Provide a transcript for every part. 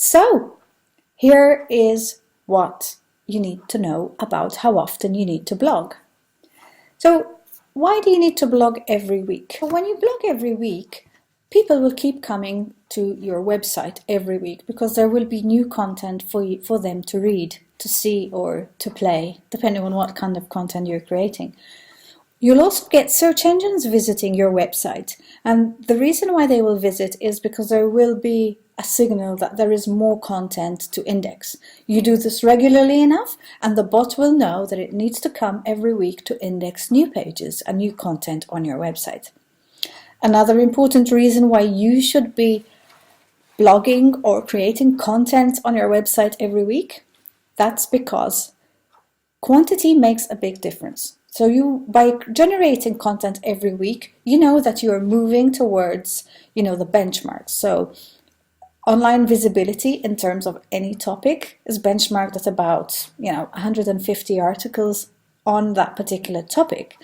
So here is what you need to know about how often you need to blog. So why do you need to blog every week? When you blog every week, people will keep coming to your website every week because there will be new content for them to read, to see, or to play, depending on what kind of content you're creating. You'll also get search engines visiting your website, and the reason why they will visit is because there will be a signal that there is more content to index. You do this regularly enough and the bot will know that it needs to come every week to index new pages and new content on your website. Another important reason why you should be blogging or creating content on your website every week, that's because quantity makes a big difference. So by generating content every week, you know that you are moving towards, the benchmarks. So online visibility in terms of any topic is benchmarked at about, 150 articles on that particular topic.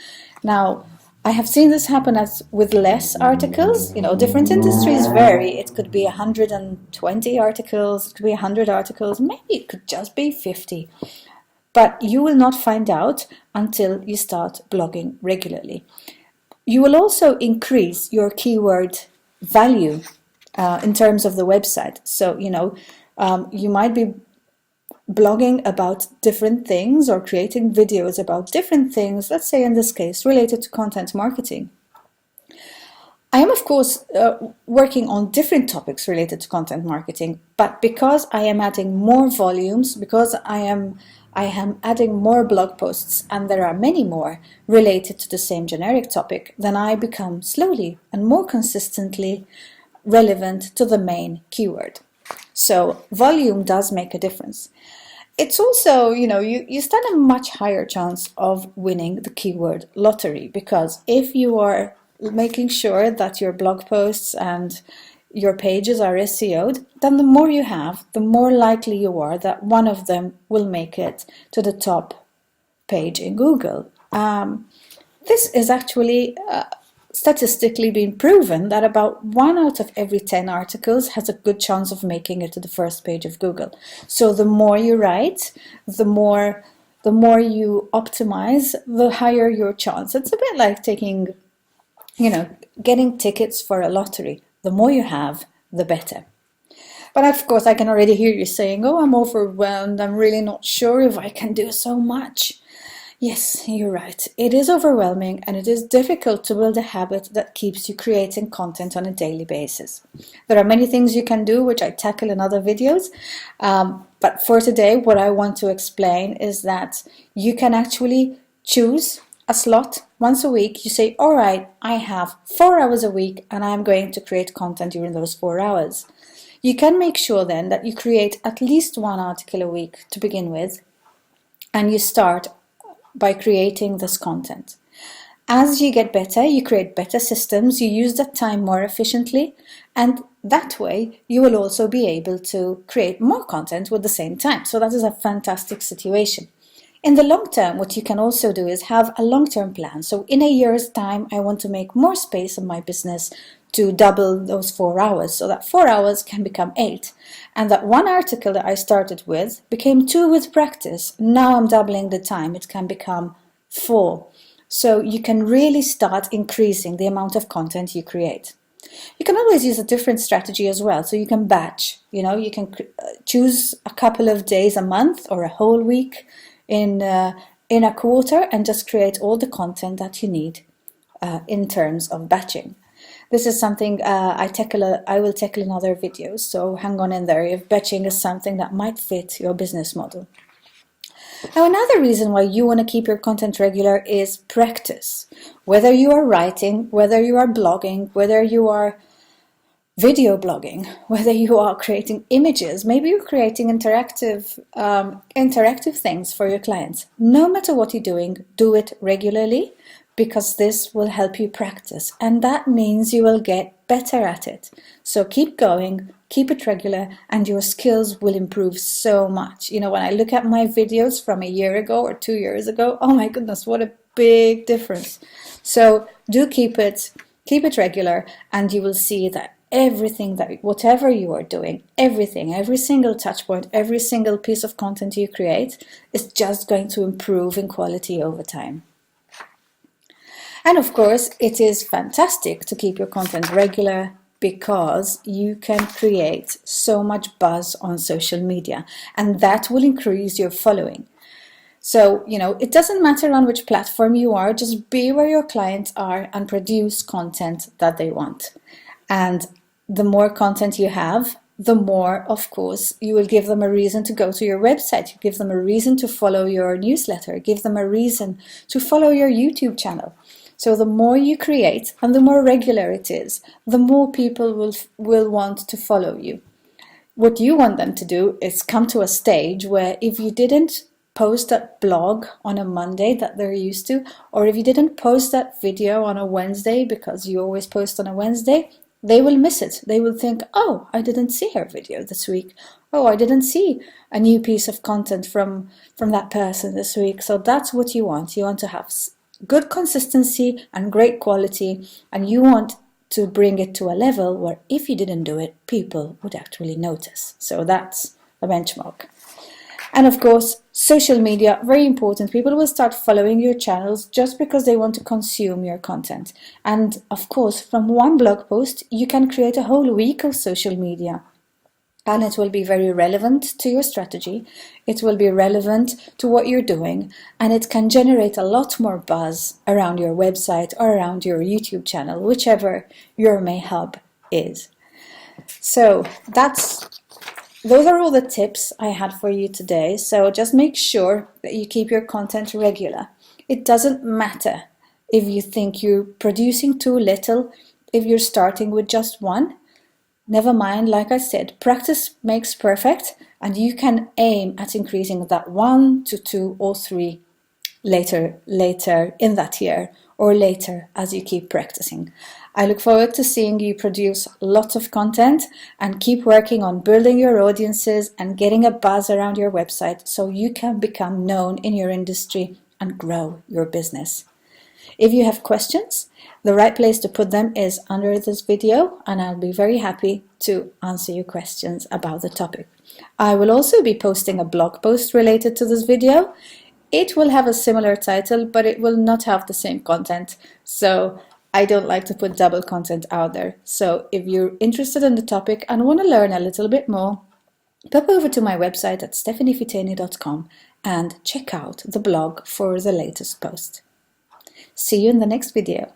Now, I have seen this happen with less articles. Different industries vary. It could be 120 articles, it could be 100 articles, maybe it could just be 50. But you will not find out until you start blogging regularly. You will also increase your keyword value in terms of the website. So, you might be blogging about different things or creating videos about different things, let's say in this case, related to content marketing. I am, of course, working on different topics related to content marketing, but because I am adding more volumes, because I am adding more blog posts, and there are many more related to the same generic topic, then I become slowly and more consistently relevant to the main keyword. So volume does make a difference. It's also, you stand a much higher chance of winning the keyword lottery, because if you are making sure that your blog posts and your pages are SEO'd, then the more you have, the more likely you are that one of them will make it to the top page in Google. This is actually statistically been proven that about 1 out of every 10 articles has a good chance of making it to the first page of Google. So the more you write, the more you optimize, the higher your chance. It's a bit like taking, getting tickets for a lottery. The more you have, the better. But of course, I can already hear you saying, oh, I'm overwhelmed. I'm really not sure if I can do so much. Yes, you're right. It is overwhelming and it is difficult to build a habit that keeps you creating content on a daily basis. There are many things you can do, which I tackle in other videos. But for today, what I want to explain is that you can actually choose a slot once a week. You say, all right, I have 4 hours a week and I'm going to create content during those 4 hours. You can make sure then that you create at least 1 article a week to begin with, and you start by creating this content. As you get better, you create better systems, you use that time more efficiently, and that way you will also be able to create more content with the same time. So that is a fantastic situation. In the long term, what you can also do is have a long-term plan. So in a year's time, I want to make more space in my business to double those 4 hours, so that 4 hours can become 8. And that 1 article that I started with became 2 with practice. Now I'm doubling the time, it can become 4. So you can really start increasing the amount of content you create. You can always use a different strategy as well. So you can batch, you can choose a couple of days a month or a whole week in a quarter and just create all the content that you need in terms of batching. This is something I will tackle in other videos, so hang on in there if batching is something that might fit your business model. Now, another reason why you want to keep your content regular is practice. Whether you are writing, whether you are blogging, whether you are video blogging, whether you are creating images, maybe you're creating interactive things for your clients. No matter what you're doing, do it regularly, because this will help you practice, and that means you will get better at it. So keep going, keep it regular, and your skills will improve so much. When I look at my videos from a year ago or 2 years ago, oh my goodness, what a big difference. So do keep it regular, and you will see that everything that, whatever you are doing, everything, every single touch point, every single piece of content you create is just going to improve in quality over time. And of course, it is fantastic to keep your content regular because you can create so much buzz on social media, and that will increase your following. So, it doesn't matter on which platform you are, just be where your clients are and produce content that they want. And the more content you have, the more, of course, you will give them a reason to go to your website. You give them a reason to follow your newsletter, give them a reason to follow your YouTube channel. So the more you create and the more regular it is, the more people will want to follow you. What you want them to do is come to a stage where if you didn't post that blog on a Monday that they're used to, or if you didn't post that video on a Wednesday because you always post on a Wednesday, they will miss it. They will think, oh, I didn't see her video this week. Oh, I didn't see a new piece of content from that person this week. So that's what you want. You want to have good consistency and great quality, and you want to bring it to a level where if you didn't do it, people would actually notice. So that's a benchmark. And of course, social media, very important. People will start following your channels just because they want to consume your content. And of course, from one blog post, you can create a whole week of social media. And it will be very relevant to your strategy. It will be relevant to what you're doing. And it can generate a lot more buzz around your website or around your YouTube channel, whichever your main hub is. So those are all the tips I had for you today. So just make sure that you keep your content regular. It doesn't matter if you think you're producing too little, if you're starting with just one. Never mind, like I said, practice makes perfect, and you can aim at increasing that 1 to 2 or 3 later in that year, or later as you keep practicing. I look forward to seeing you produce lots of content and keep working on building your audiences and getting a buzz around your website so you can become known in your industry and grow your business. If you have questions, the right place to put them is under this video, and I'll be very happy to answer your questions about the topic. I will also be posting a blog post related to this video. It will have a similar title, but it will not have the same content. So I don't like to put double content out there. So if you're interested in the topic and want to learn a little bit more, pop over to my website at stephaniefiteni.com and check out the blog for the latest post. See you in the next video.